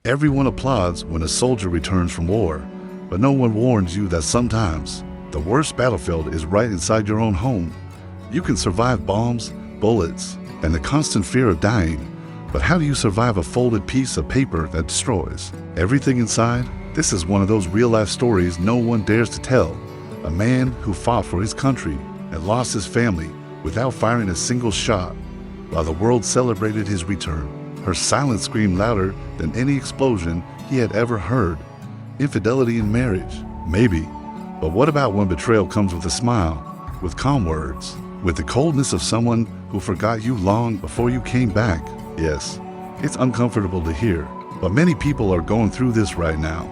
Everyone applauds when a soldier returns from war, but no one warns you that sometimes the worst battlefield is right inside your own home. You can survive bombs, bullets, and the constant fear of dying, but how do you survive a folded piece of paper that destroys everything inside? This is one of those real-life stories no one dares to tell. A man who fought for his country and lost his family without firing a single shot, while the world celebrated his return. Her silence screamed louder than any explosion he had ever heard. Infidelity in marriage? Maybe. But what about when betrayal comes with a smile, with calm words, with the coldness of someone who forgot you long before you came back? Yes, it's uncomfortable to hear, but many people are going through this right now,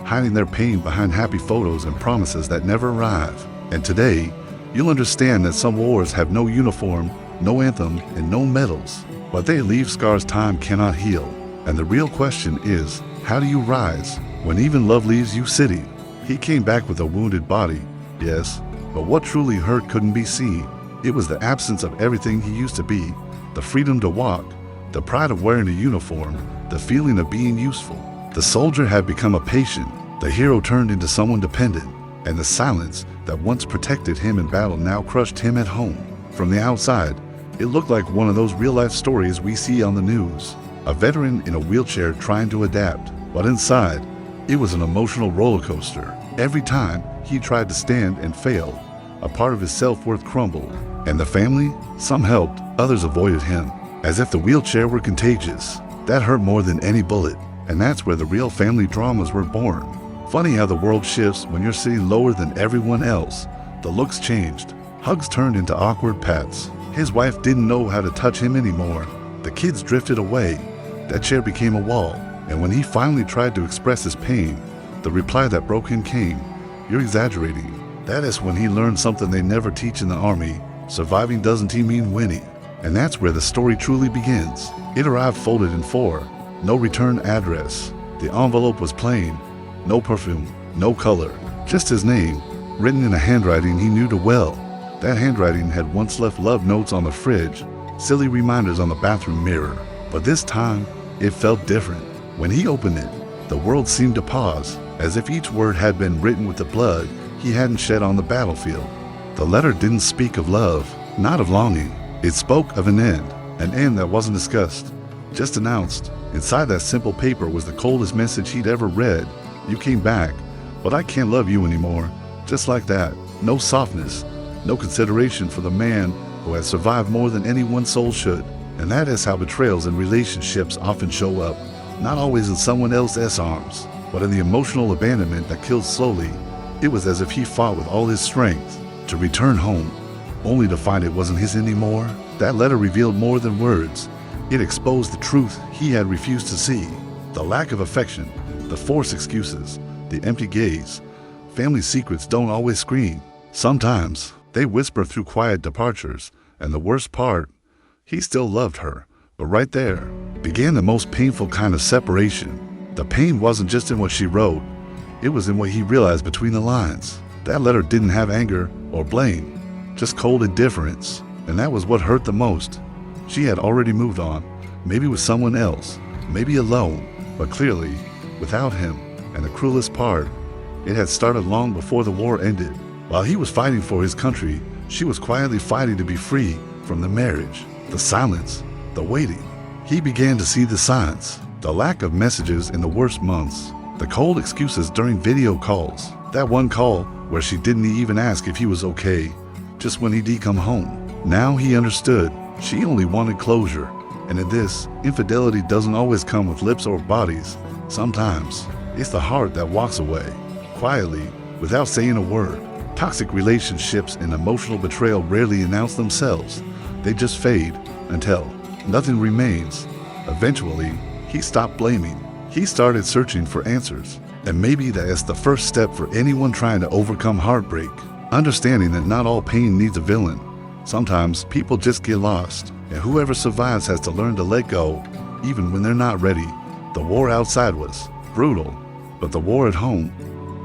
hiding their pain behind happy photos and promises that never arrive. And today, you'll understand that some wars have no uniform, no anthem, and no medals, but they leave scars time cannot heal. And the real question is, how do you rise when even love leaves you sitting? He came back with a wounded body, yes, but what truly hurt couldn't be seen. It was the absence of everything he used to be, the freedom to walk, the pride of wearing a uniform, the feeling of being useful. The soldier had become a patient, the hero turned into someone dependent, and the silence that once protected him in battle now crushed him at home. From the outside, it looked like one of those real-life stories we see on the news. A veteran in a wheelchair trying to adapt, but inside, it was an emotional roller coaster. Every time he tried to stand and failed, a part of his self-worth crumbled. And the family? Some helped, others avoided him, as if the wheelchair were contagious. That hurt more than any bullet, and that's where the real family dramas were born. Funny how the world shifts when you're sitting lower than everyone else. The looks changed. Hugs turned into awkward pats. His wife didn't know how to touch him anymore. The kids drifted away. That chair became a wall. And when he finally tried to express his pain, the reply that broke him came, "You're exaggerating." That is when he learned something they never teach in the army. Surviving doesn't mean winning. And that's where the story truly begins. It arrived folded in four. No return address. The envelope was plain. No perfume, no color. Just his name, written in a handwriting he knew too well. That handwriting had once left love notes on the fridge, silly reminders on the bathroom mirror. But this time, it felt different. When he opened it, the world seemed to pause, as if each word had been written with the blood he hadn't shed on the battlefield. The letter didn't speak of love, not of longing. It spoke of an end that wasn't discussed, just announced. Inside that simple paper was the coldest message he'd ever read. "You came back, but I can't love you anymore." Just like that. No softness, no consideration for the man who has survived more than any one soul should. And that is how betrayals in relationships often show up. Not always in someone else's arms, but in the emotional abandonment that kills slowly. It was as if he fought with all his strength to return home, only to find it wasn't his anymore. That letter revealed more than words. It exposed the truth he had refused to see. The lack of affection, the forced excuses, the empty gaze. Family secrets don't always scream. Sometimes they whisper through quiet departures. And the worst part, he still loved her. But right there began the most painful kind of separation. The pain wasn't just in what she wrote. It was in what he realized between the lines. That letter didn't have anger or blame, just cold indifference. And that was what hurt the most. She had already moved on, maybe with someone else, maybe alone, but clearly without him. And the cruelest part, it had started long before the war ended. While he was fighting for his country, she was quietly fighting to be free from the marriage, the silence, the waiting. He began to see the signs, the lack of messages in the worst months, the cold excuses during video calls, that one call where she didn't even ask if he was okay, just when he'd come home. Now he understood. She only wanted closure. And in this, infidelity doesn't always come with lips or bodies. Sometimes, it's the heart that walks away, quietly, without saying a word. Toxic relationships and emotional betrayal rarely announce themselves. They just fade until nothing remains. Eventually, he stopped blaming. He started searching for answers. And maybe that is the first step for anyone trying to overcome heartbreak. Understanding that not all pain needs a villain. Sometimes people just get lost, and whoever survives has to learn to let go, even when they're not ready. The war outside was brutal, but the war at home,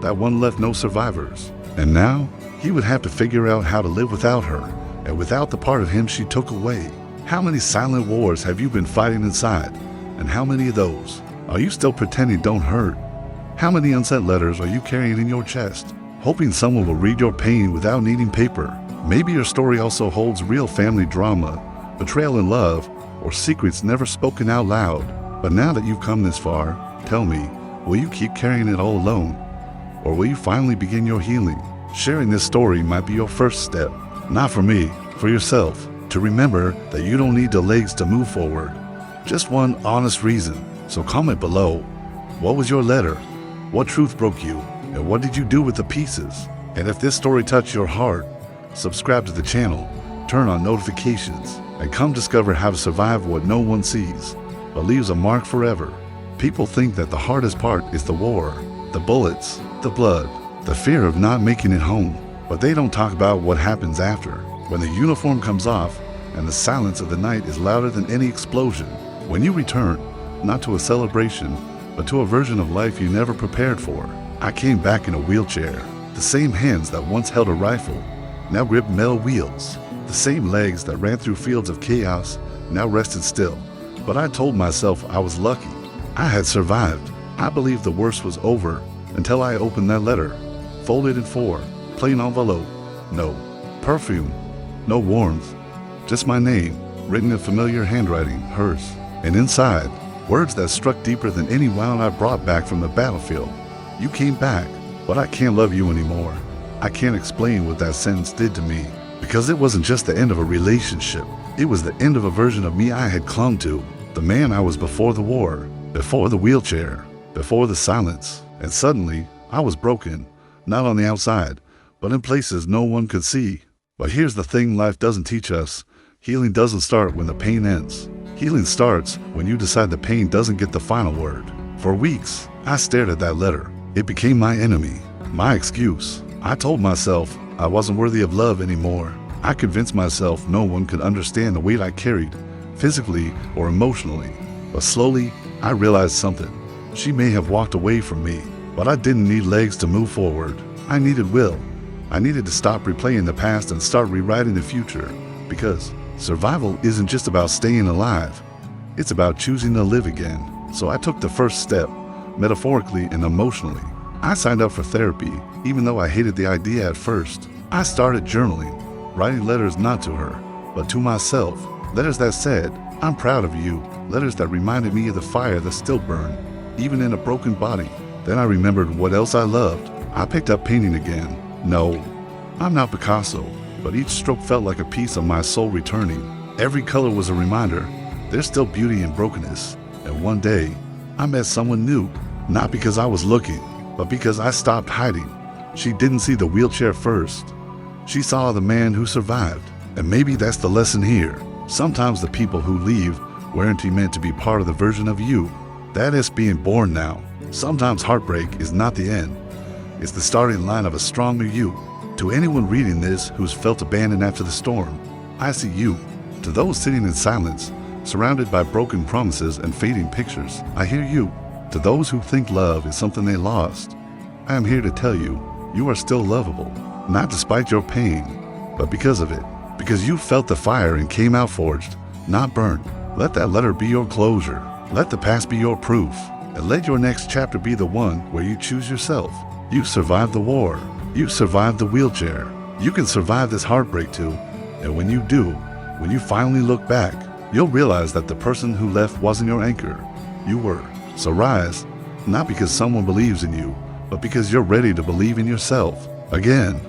that one left no survivors. And now, he would have to figure out how to live without her, and without the part of him she took away. How many silent wars have you been fighting inside? And how many of those Are you still pretending don't hurt? How many unsent letters are you carrying in your chest, hoping someone will read your pain without needing paper? Maybe your story also holds real family drama, betrayal in love, or secrets never spoken out loud. But now that you've come this far, tell me, will you keep carrying it all alone? Or will you finally begin your healing? Sharing this story might be your first step. Not for me, for yourself, to remember that you don't need the legs to move forward. Just one honest reason. So comment below. What was your letter? What truth broke you? And what did you do with the pieces? And if this story touched your heart, subscribe to the channel, turn on notifications, and come discover how to survive what no one sees, but leaves a mark forever. People think that the hardest part is the war, the bullets, the blood, the fear of not making it home. But they don't talk about what happens after, when the uniform comes off and the silence of the night is louder than any explosion. When you return, not to a celebration, but to a version of life you never prepared for. I came back in a wheelchair. The same hands that once held a rifle now gripped metal wheels. The same legs that ran through fields of chaos now rested still. But I told myself I was lucky. I had survived. I believed the worst was over until I opened that letter, folded in 4, plain envelope, no perfume, no warmth, just my name, written in familiar handwriting, hers. And inside, words that struck deeper than any wound I brought back from the battlefield. You came back, but I can't love you anymore. I can't explain what that sentence did to me, because it wasn't just the end of a relationship. It was the end of a version of me I had clung to, the man I was before the war, before the wheelchair, before the silence. And suddenly, I was broken, not on the outside, but in places no one could see. But here's the thing life doesn't teach us. Healing doesn't start when the pain ends. Healing starts when you decide the pain doesn't get the final word. For weeks, I stared at that letter. It became my enemy, my excuse. I told myself I wasn't worthy of love anymore. I convinced myself no one could understand the weight I carried, physically or emotionally. But slowly, I realized something. She may have walked away from me, but I didn't need legs to move forward. I needed will. I needed to stop replaying the past and start rewriting the future. Because survival isn't just about staying alive. It's about choosing to live again. So I took the first step, metaphorically and emotionally. I signed up for therapy, even though I hated the idea at first. I started journaling, writing letters not to her, but to myself. Letters that said, "I'm proud of you." Letters that reminded me of the fire that still burned, even in a broken body. Then I remembered what else I loved. I picked up painting again. No, I'm not Picasso, but each stroke felt like a piece of my soul returning. Every color was a reminder, there's still beauty in brokenness. And one day, I met someone new, not because I was looking, but because I stopped hiding. She didn't see the wheelchair first. She saw the man who survived. And maybe that's the lesson here. Sometimes the people who leave weren't meant to be part of the version of you that is being born now. Sometimes heartbreak is not the end. It's the starting line of a stronger you. To anyone reading this who's felt abandoned after the storm, I see you. To those sitting in silence, surrounded by broken promises and fading pictures, I hear you. To those who think love is something they lost, I am here to tell you, you are still lovable. Not despite your pain, but because of it. Because you felt the fire and came out forged, not burnt. Let that letter be your closure. Let the past be your proof. And let your next chapter be the one where you choose yourself. You survived the war. You survived the wheelchair. You can survive this heartbreak too. And when you do, when you finally look back, you'll realize that the person who left wasn't your anchor. You were. So rise, not because someone believes in you, but because you're ready to believe in yourself again.